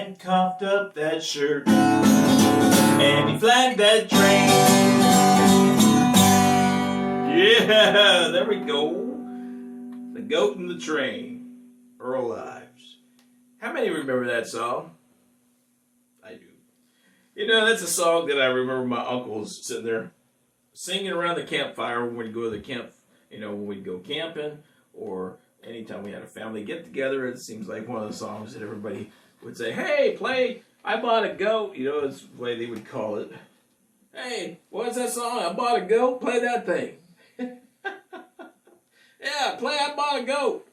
and coughed up that shirt, and he flagged that train. Yeah, there we go. The Goat and the Train, Earl Ives. How many remember that song? I do. You know, that's a song that I remember my uncles sitting there singing around the campfire when we'd go to the camp, you know, when we'd go camping, or anytime we had a family get together. It seems like one of the songs that everybody would say, hey, play I Bought a Goat. You know, it's the way they would call it. Hey, what's that song? I bought a goat. Play that thing. Yeah, play I Bought a Goat.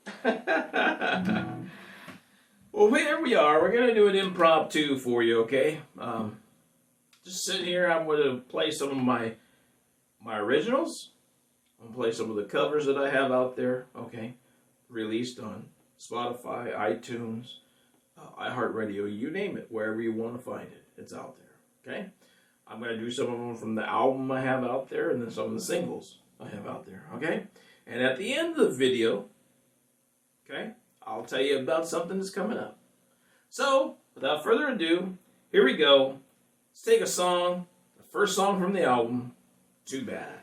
Well, here we are. We're going to do an impromptu for you, okay? Just sit here. I'm going to play some of my originals. I'm going to play some of the covers that I have out there, okay? Released on Spotify, iTunes, iHeartRadio, you name it. Wherever you want to find it, it's out there, okay? I'm going to do some of them from the album I have out there, and then some of the singles I have out there, okay? And at the end of the video, okay, I'll tell you about something that's coming up. So, without further ado, here we go. Let's take a song, the first song from the album, Too Bad.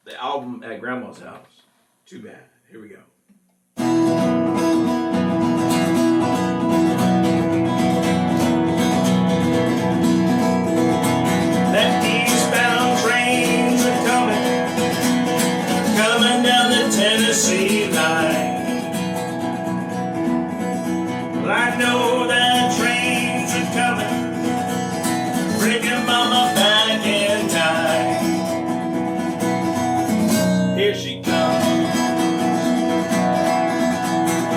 The album at Grandma's house. Too bad. Here we go. That eastbound trains are coming down the Tennessee line. Well, I know that trains are coming, bringing Mama back in time. Here she comes.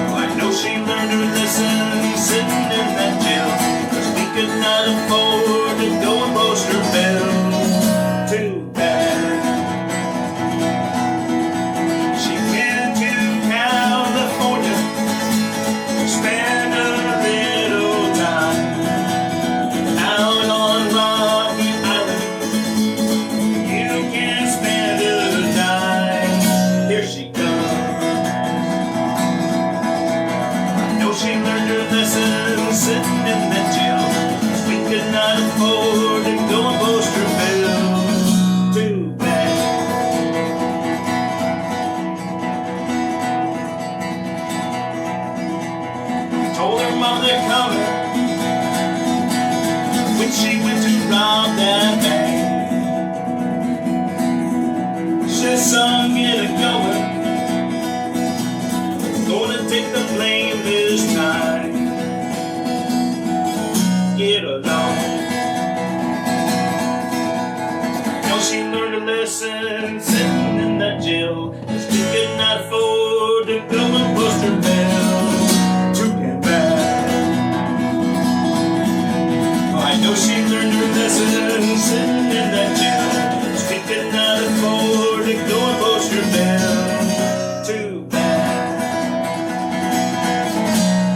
Oh, I know she learned her lesson sitting in that jail, 'cause we could not afford to go and post her bill. Too bad. She went to California, spent a little time out on Rocky Island. You can't spend a dime. Here she comes. I know she learned her lesson sitting in that jail, 'cause we could not afford to go and post her bill. Too bad. Told her mom they're coming when she went to rob that bank. She sung, get it going, gonna take the blame this time. Get along. Now she learned a lesson sitting in that jail, 'cause we could not afford to go and post her bill. Too damn bad. Oh, I know she learned her lesson sitting in that jail, 'cause we could not afford to go and post her bill. Too bad.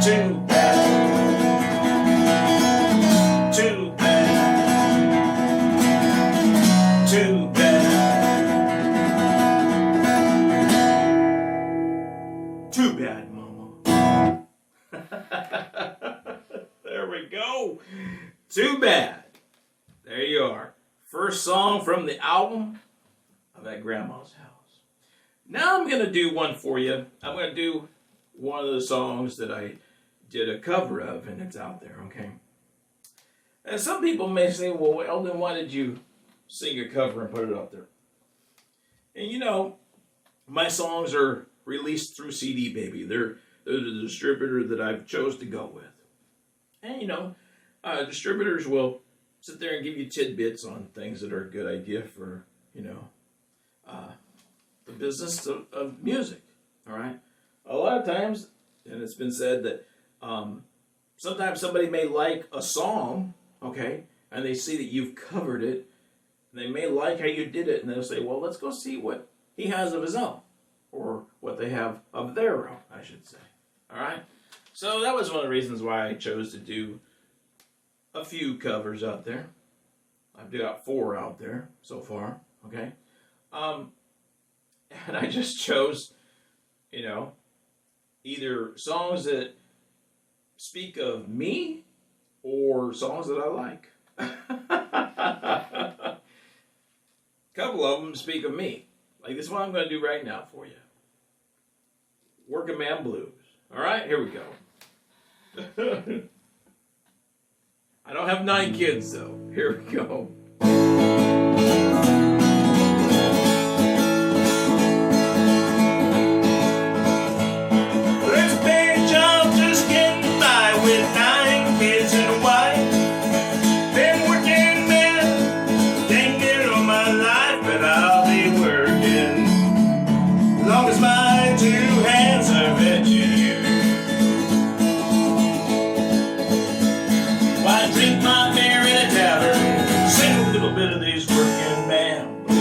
Too bad. Too bad. Too bad. Too bad, Mama. There we go. Too bad. There you are. First song from the album of At Grandma's House. Now I'm going to do one for you. I'm going to do one of the songs that I did a cover of, and it's out there, okay? And some people may say, well, Elden, why did you sing a cover and put it up there? And you know, my songs are released through CD Baby. They're the distributor that I've chose to go with. And you know, distributors will sit there and give you tidbits on things that are a good idea for, you know, the business of music, all right? A lot of times, and it's been said that sometimes somebody may like a song, okay, and they see that you've covered it, and they may like how you did it, and they'll say, well, let's go see what he has of his own, or what they have of their own, I should say, all right? So that was one of the reasons why I chose to do a few covers out there. I've got 4 out there so far, okay? And I just chose, you know, either songs that speak of me for songs that I like. A couple of them speak of me. Like this one I'm going to do right now for you. Working Man Blues. All right, here we go. I don't have 9 kids, though. Here we go. There's a big job just getting by with 9 kids and a wife. Been working, man, dang near all my life, but I'll be working as long as my 2 hands are fed you. Why drink my beer in a tavern, sing a little bit of these working man blues.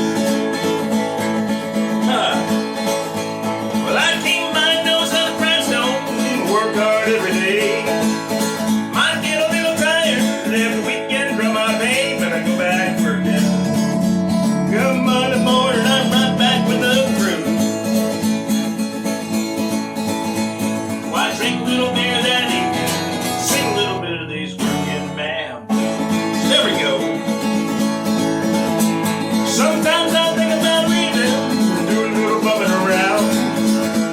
Well, I keep my nose on the grindstone, work hard every day. Might get a little tired every weekend from my pay, but I go back working. Come Monday morning, I'm right back with the crew. Why drink a little beer that evening, sing a little bit of these working man blues. There we go. Sometimes I think about leaving, do a little bumming around.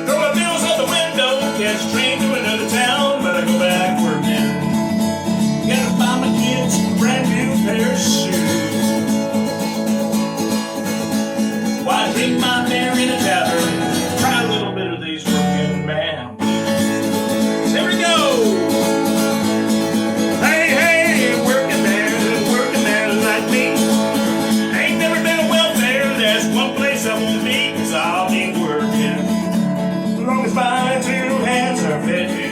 Throw my bills out the window, catch a train to another town, but I go back working. Gotta buy my kids a brand new pair of shoes. Why drink my beer in a tavern, try a little bit of these working man blues. Here we go. Hey, hey, working man like me. Ain't never been a welfare, there's one place I won't be, 'cause I'll be working as long as my 2 hands are fed to you.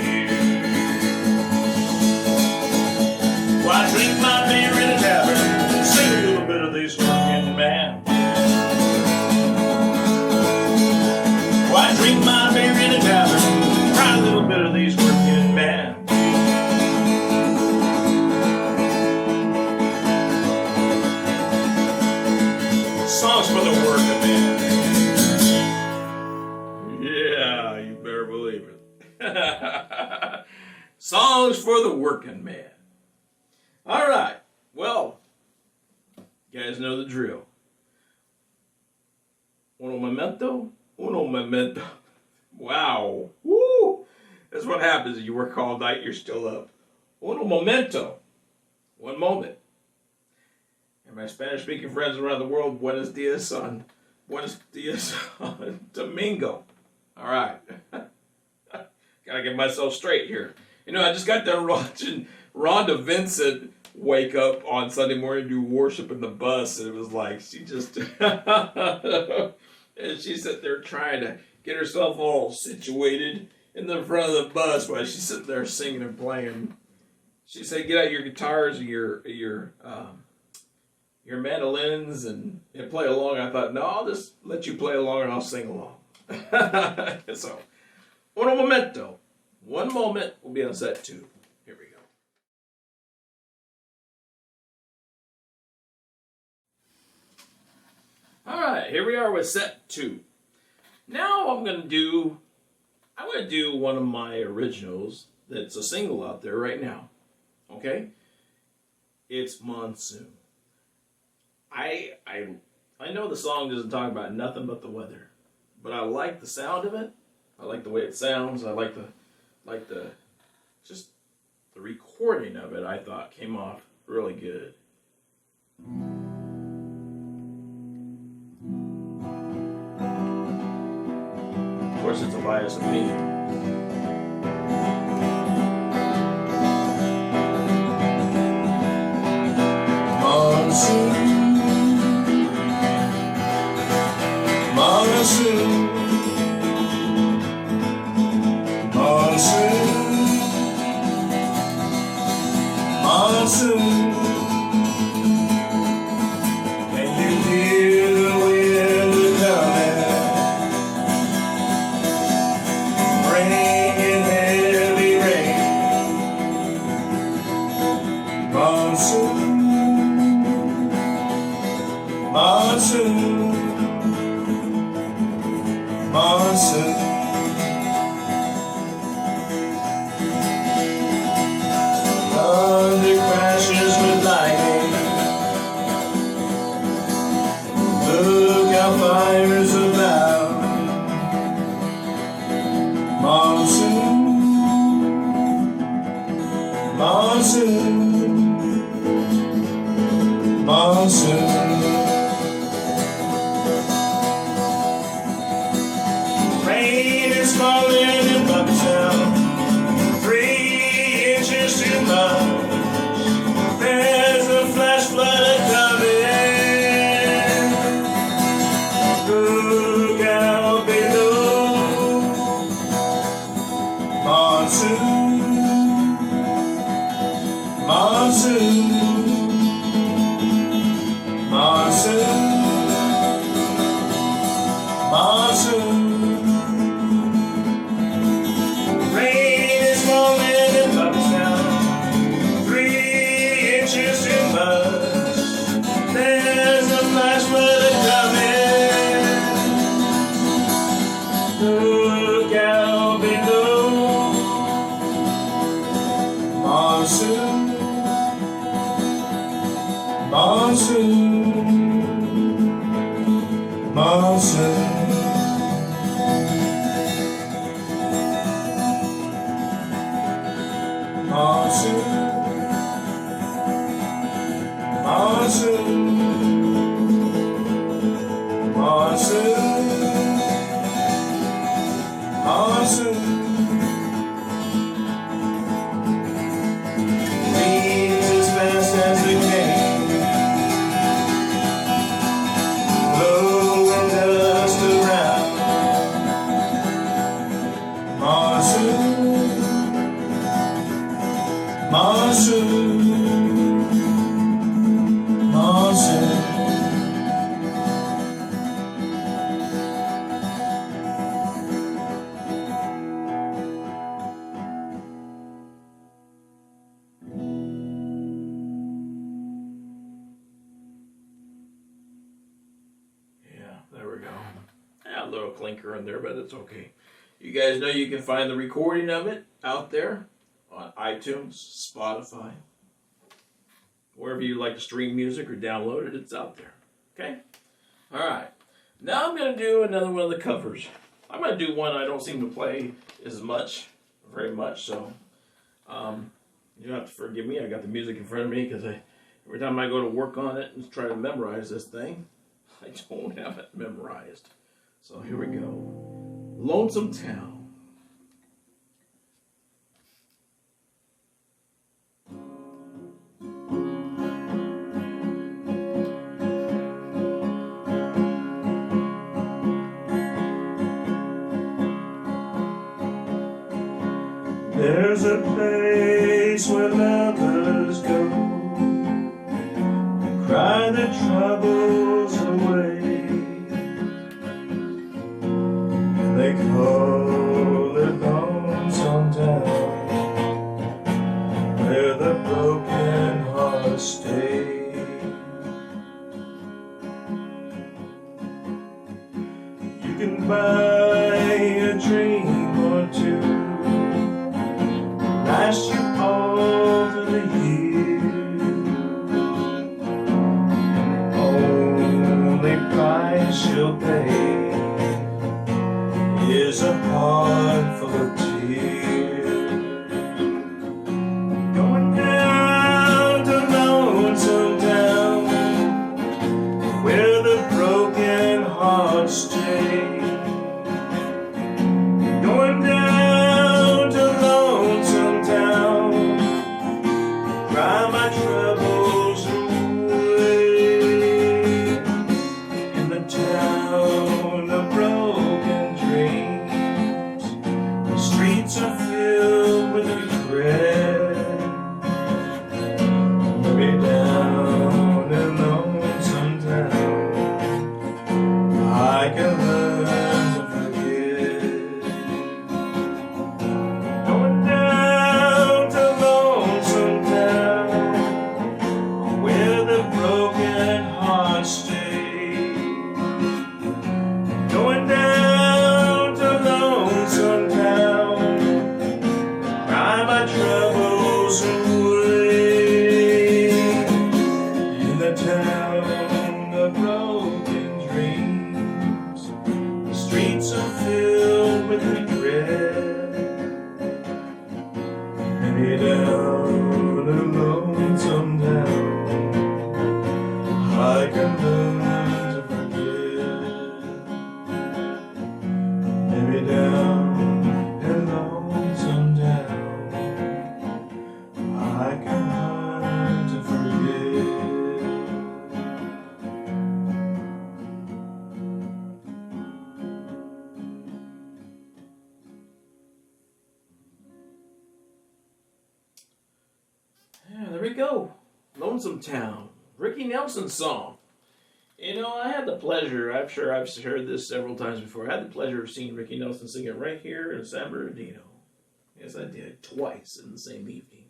Why drink my beer in a tavern, sing a little bit of these working man blues. Why drink my beer in a tavern, try a little bit of these working man blues. Songs for the working man. Yeah, you better believe it. Songs for the working man. All right. Well, you guys know the drill. Uno momento. Uno momento. Wow. Woo. That's what happens if you work all night, you're still up. Uno momento. One moment. And my Spanish-speaking friends around the world, buenos dias on domingo. All right. Gotta get myself straight here. You know, I just got done watching Rhonda Vincent wake up on Sunday morning to do worship in the bus, and it was like she just and she's sitting there trying to get herself all situated in the front of the bus while she's sitting there singing and playing. She said, "Get out your guitars and your mandolins and play along." I thought, no, I'll just let you play along and I'll sing along. So, uno momento. One moment will be on set 2. Here we go. All right, here we are with set 2. Now I'm going to do one of my originals that's a single out there right now. Okay? It's Monsoon. I know the song doesn't talk about nothing but the weather, but I like the sound of it. I like the way it sounds. I like the recording of it. I thought came off really good. Of course, it's a bias opinion. Monsoon. Monsoon, monsoon, monsoon. Can you hear the wind coming, bringing heavy rain? Monsoon, monsoon. Monsoon, thunder crashing. There we go. A little clinker in there, but it's okay. You guys know you can find the recording of it out there on iTunes, Spotify, wherever you like to stream music or download it, it's out there. Okay? All right. Now I'm going to do another one of the covers. I'm going to do one I don't seem to play very much, so you have to forgive me. I got the music in front of me because every time I go to work on it and try to memorize this thing, I don't have it memorized. So here we go. Lonesome Town. There's a place where lovers go to cry their troubles away. They call it Lonesome Town, where the broken hearts stay. You can buy a dream or two, last you all through the years. Only price you'll pay is a heart full of tears. Going down to Lonesome Town, where the broken hearts stay. Going down to Lonesome Town, cry my troubles away. In the town of broken dreams, the streets are filled with regret. Way down in Lonesome Town, I can learn to forget. Going down to Lonesome Town, where the broken hearts stay. Going down to Lonesome Town, cry my troubles away. In the town of broken dreams, the streets are filled with regret. Maybe down in Lonesome Town, I can learn to forget. Maybe down in Lonesome Town, I can learn to forget. Yeah, there we go. Lonesome Town. Ricky Nelson's song. You know, I had the pleasure, I'm sure I've heard this several times before, I had the pleasure of seeing Ricky Nelson sing it right here in San Bernardino. Yes, I did. Twice in the same evening.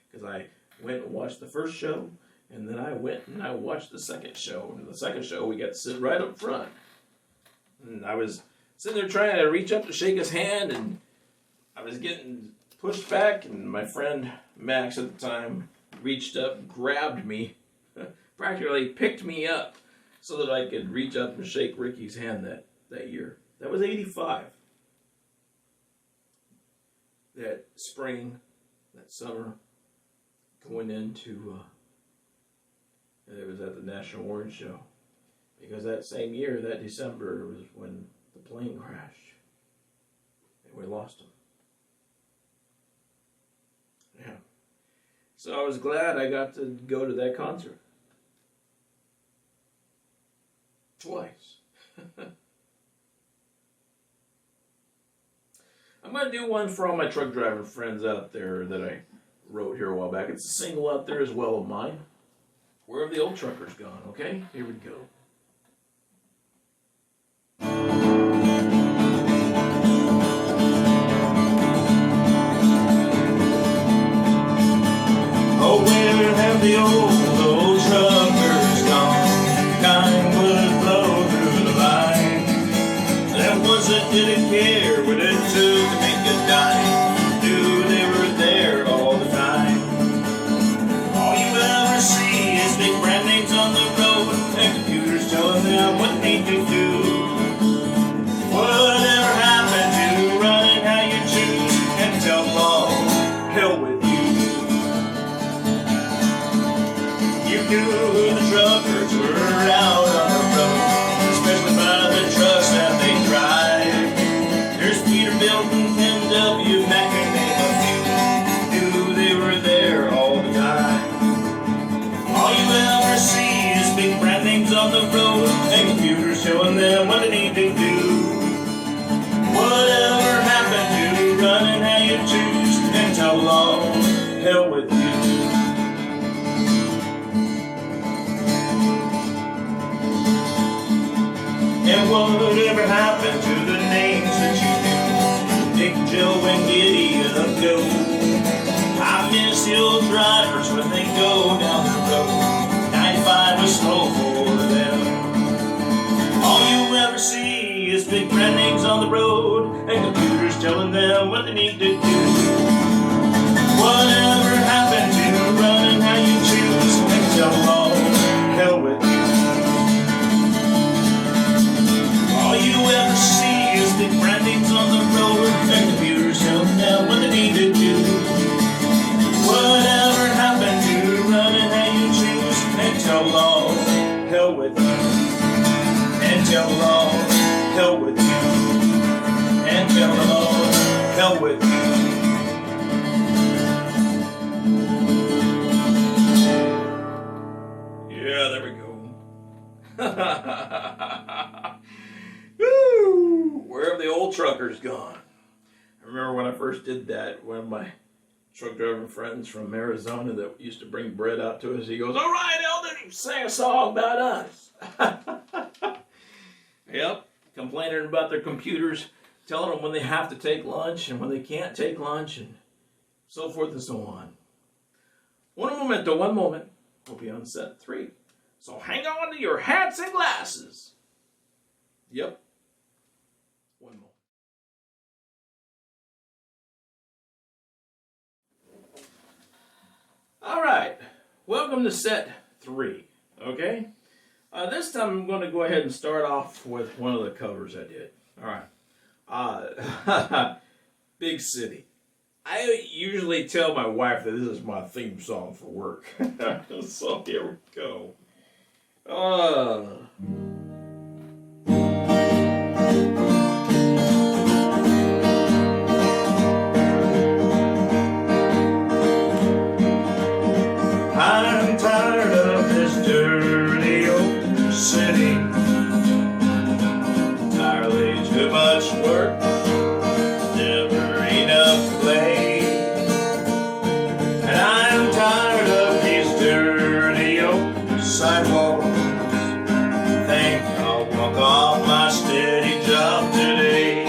Because I went and watched the first show, and then I went and I watched the second show. And the second show, we got to sit right up front. And I was sitting there trying to reach up to shake his hand, and I was getting pushed back, and my friend Max at the time reached up, grabbed me, practically picked me up so that I could reach up and shake Ricky's hand that year. That was 85. That spring, that summer, going into, it was at the National Orange Show. Because that same year, that December, was when the plane crashed. And we lost him. Yeah. So I was glad I got to go to that concert. Twice. I'm going to do one for all my truck driver friends out there that I wrote here a while back. It's a single out there as well of mine. Where have the old truckers gone? Okay, here we go. Oh, where have the old truckers gone? Kind would blow through the line. There ones that didn't care what it took to make a dime. Knew they were there all the time. All you ever see is big brand names on the road and computers telling them what they need to do. Whatever happened to running how you choose and tell them all, hell with you. You knew who the truckers were out on the road, especially by the trucks that they drive. There's Peterbilt and Ken W. Mac and name a few. Knew they were there all the time. All you ever see is big brand names on the road and computers showing them what they need to do. Whatever happened to running how you choose and how long, hell with you. And whatever happened to the names that you knew, Dick, Joe, and Gideon ago. I miss the old drivers when they go down the road. 95 was slow for them. All you ever see is big brand names on the road and computers telling them what they need to do. Whatever happened to running how you choose and tell them all, hell with you. All you ever see is big brand names on the road and computers telling them what they need to do. Whatever happened to running how you choose and tell them all, hell with you. And tell them all, hell with you. And tell them all, hell with you. Yeah, there we go. Woo! Where have the old truckers gone? I remember when I first did that, one of my truck driving friends from Arizona that used to bring bread out to us, he goes, "All right, Elden, sing a song about us." Yep, complaining about their computers, telling them when they have to take lunch and when they can't take lunch and so forth and so on. One moment. We'll be on set 3. So hang on to your hats and glasses. Yep. One more. All right. Welcome to set 3. Okay? This time I'm going to go ahead and start off with one of the covers I did. All right. Big City. I usually tell my wife that this is my theme song for work. So here we go. I'm tired of this dirty old city. Entirely too much work, never enough play. And I'm tired of these dirty old sidewalks. Think I'll walk off my steady job today.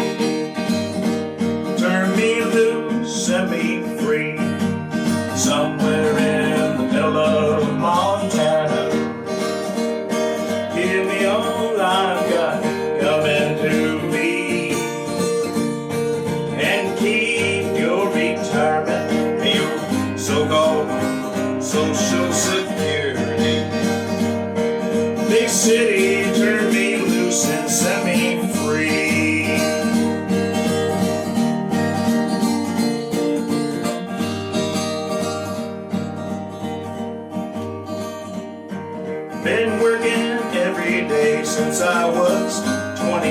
Turn me loose, set me free, somewhere in the middle of Montana. Give me all I've got coming to me, and keep your retirement and your so-called Social Security. Been working every day since I was 20.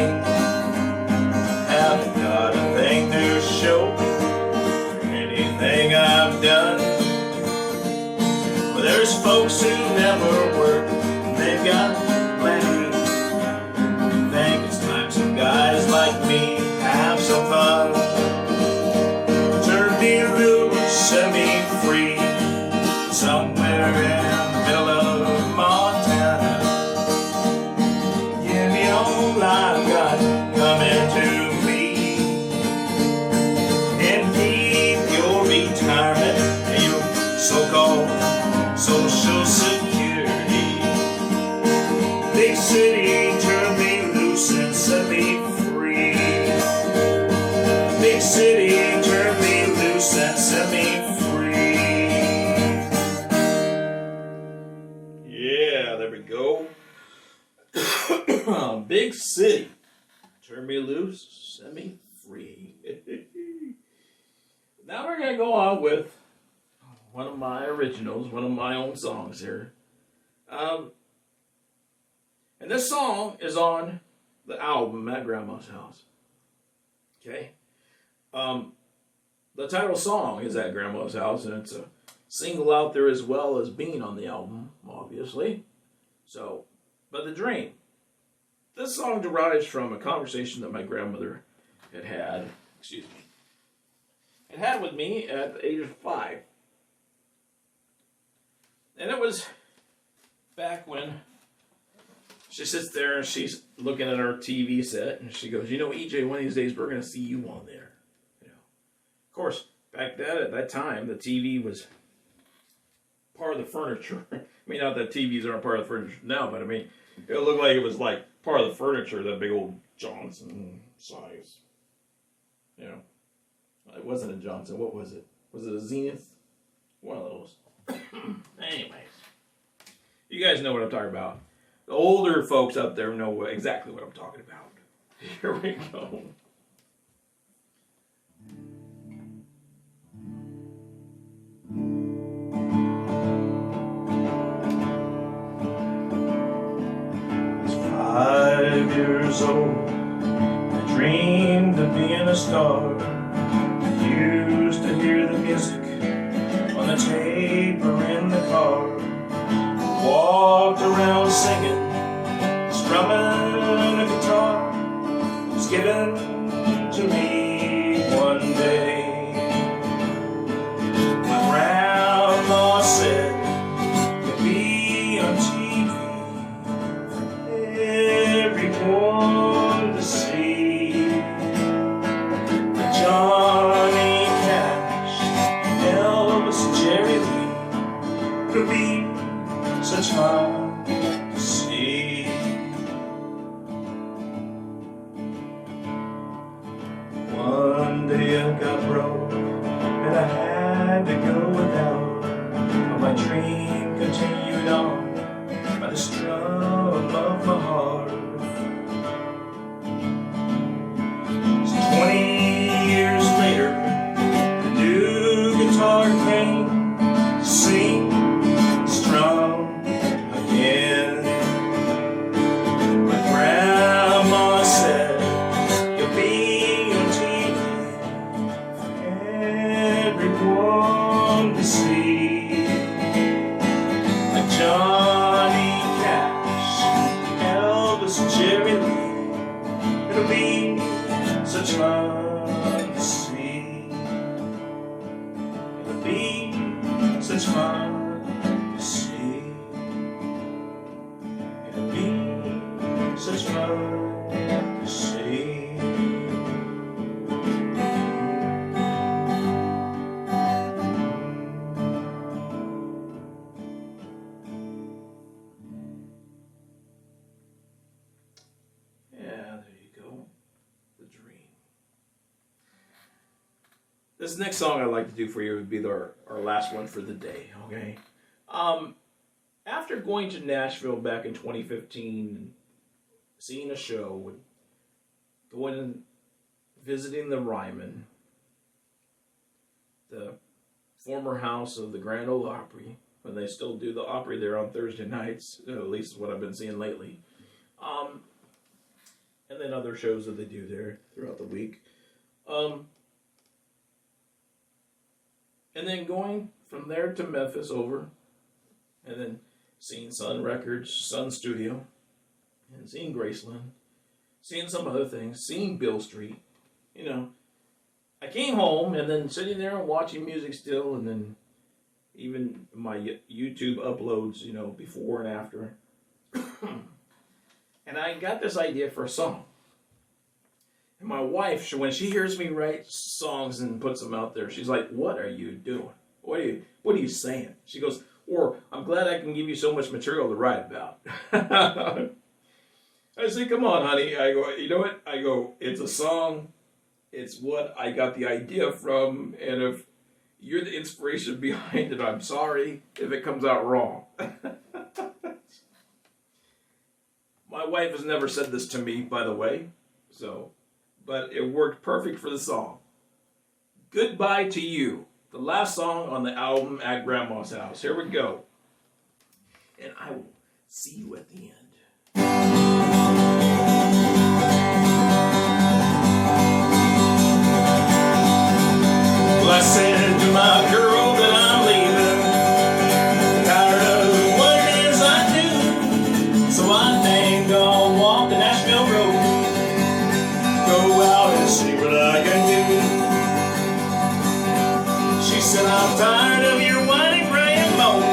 Haven't got a thing to show for anything I've done. But there's folks who never work, and they've got plenty. Think it's time some guys like me have some fun. Turn me loose, set me free, somewhere in the middle of Montana. Give me all I've got coming to me, and keep your retirement and your so-called Social Security. Big city, turn me loose and set me free. Big city, turn me loose and set me free. Yeah, there we go. Big city. Turn me loose, set me free. Now we're going to go on with one of my originals, one of my own songs here. And this song is on the album At Grandma's House. Okay? The title song is At Grandma's House, and it's a single out there as well as being on the album, obviously. So, but The Dream. This song derives from a conversation that my grandmother had with me at the age of 5. And it was back when she sits there and she's looking at our TV set and she goes, EJ, one of these days we're going to see you on there. Of course, back then, at that time, the TV was part of the furniture. I mean, not that TVs aren't part of the furniture now, but I mean, it looked like it was like part of the furniture, that big old Johnson size. It wasn't a Johnson. What was it? Was it a Zenith? One of those. Anyways, you guys know what I'm talking about. The older folks up there know exactly what I'm talking about. Here we go. I was 5 years old, I dreamed of being a star. Used to hear the music on the tape or in the car. Walked around singing, strumming a guitar. It was given to me one day. My grandma said, you'll be on TV for everyone to see. Johnny Cash, Elvis, Jerry Lee, it'll be such fun to see. One day I got broke and I had to go without, but my dream continued on by the strum of my heart. So 20 years later, the new guitar came to sing, strum again. My grandma said, you'll be on TV for everyone to see. Like Johnny Cash, Elvis, and Jerry Lee, it'll be such fun to see. It'll be such fun to see. It'll be such fun to see. Yeah, there you go. The Dream. This next song I'd like to do for you would be our last one for the day, okay? After going to Nashville back in 2015 and seeing a show and going and visiting the Ryman, the former house of the Grand Ole Opry, when they still do the Opry there on Thursday nights, at least what I've been seeing lately. And then other shows that they do there throughout the week. And then going from there to Memphis over, and then seeing Sun Records, Sun Studio, and seeing Graceland, seeing some other things, seeing Bill Street. You know, I came home and then sitting there and watching music still, and then even my YouTube uploads, you know, before and after. And I got this idea for a song. And my wife, when she hears me write songs and puts them out there, she's like, "What are you doing? What are you saying?" She goes, "Or, I'm glad I can give you so much material to write about." I say, "Come on, honey." I go, "You know what?" I go, "It's a song. It's what I got the idea from. And if you're the inspiration behind it, I'm sorry if it comes out wrong." My wife has never said this to me, by the way. But it worked perfect for the song. Goodbye to You. The last song on the album At Grandma's House. Here we go. And I will see you at the end. Well, I said to my girl that I'm leaving, tired of what it is I do. So I think I'll walk the Nashville road, go out and see what I can do. She said, "I'm tired of your whining, crying moan.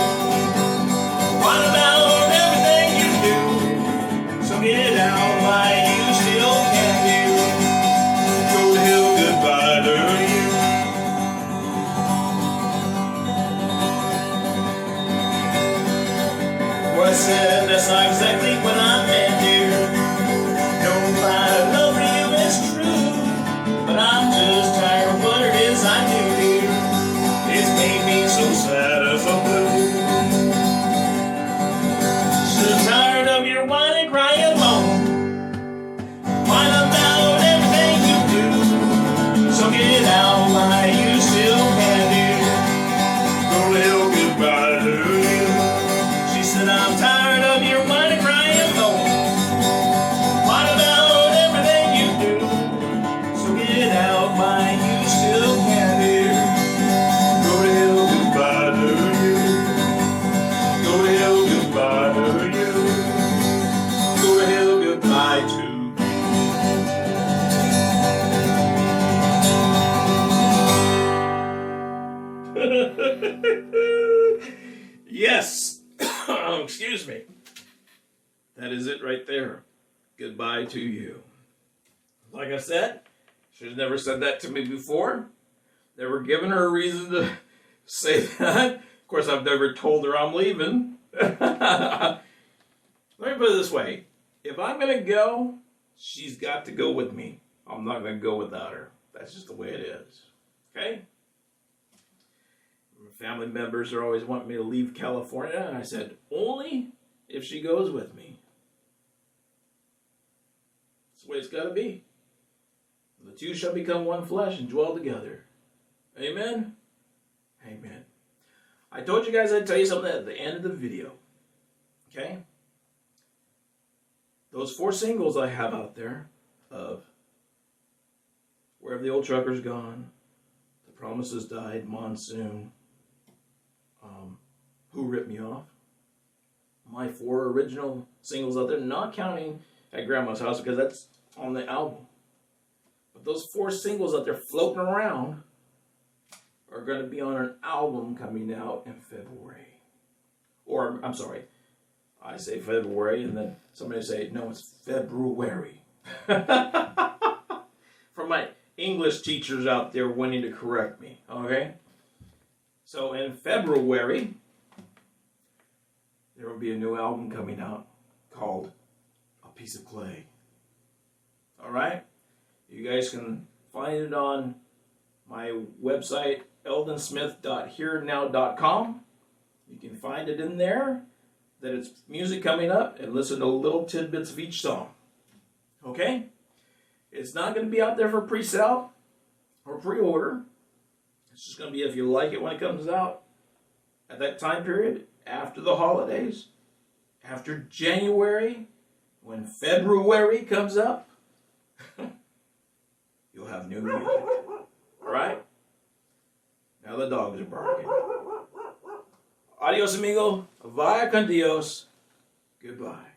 What about everything you do? So get out why you still can do. Go to hell, goodbye to you." Well, I said, "That's not exactly what I meant, dear. Don't find love for you, it's true. But I'm just tired of what it is I do, dear. It's made me so sad and so blue. So tired of your whining, crying moan. Whine about everything you do. So get out why you still can, dear. Go to hell, goodbye to you." She said, "I'm tired of your whining, crying moan. Whine about everything you do. So get out why you still can, dear. Go to hell, goodbye to you. Go to hell, goodbye to you. Go to hell, goodbye to you." Yes. Excuse me. That is it right there. Goodbye to you. Like I said, she's never said that to me before. Never given her a reason to say that. Of course, I've never told her I'm leaving. Let me put it this way. If I'm going to go, she's got to go with me. I'm not going to go without her. That's just the way it is. Okay? Family members are always wanting me to leave California, and I said, only if she goes with me. That's the way it's got to be. The two shall become one flesh and dwell together. Amen? Amen. I told you guys I'd tell you something at the end of the video. Okay? Those 4 singles I have out there of Wherever the Old Trucker's Gone, The Promises Died, Monsoon, Who Ripped Me Off. My 4 original singles out there, not counting At Grandma's House because that's on the album. But those 4 singles out there floating around are going to be on an album coming out in February. Or, I'm sorry, I say February and then somebody say, no, it's February. For my English teachers out there wanting to correct me, okay? So in February, there will be a new album coming out called A Piece of Clay. All right? You guys can find it on my website, eldensmith.hearenow.com. You can find it in there, that it's music coming up, and listen to little tidbits of each song. Okay? It's not going to be out there for pre-sale or pre-order. It's just going to be if you like it when it comes out, at that time period, after the holidays, after January, when February comes up, you'll have new music. All right? Now the dogs are barking. Adios, amigo. Vaya con Dios. Goodbye.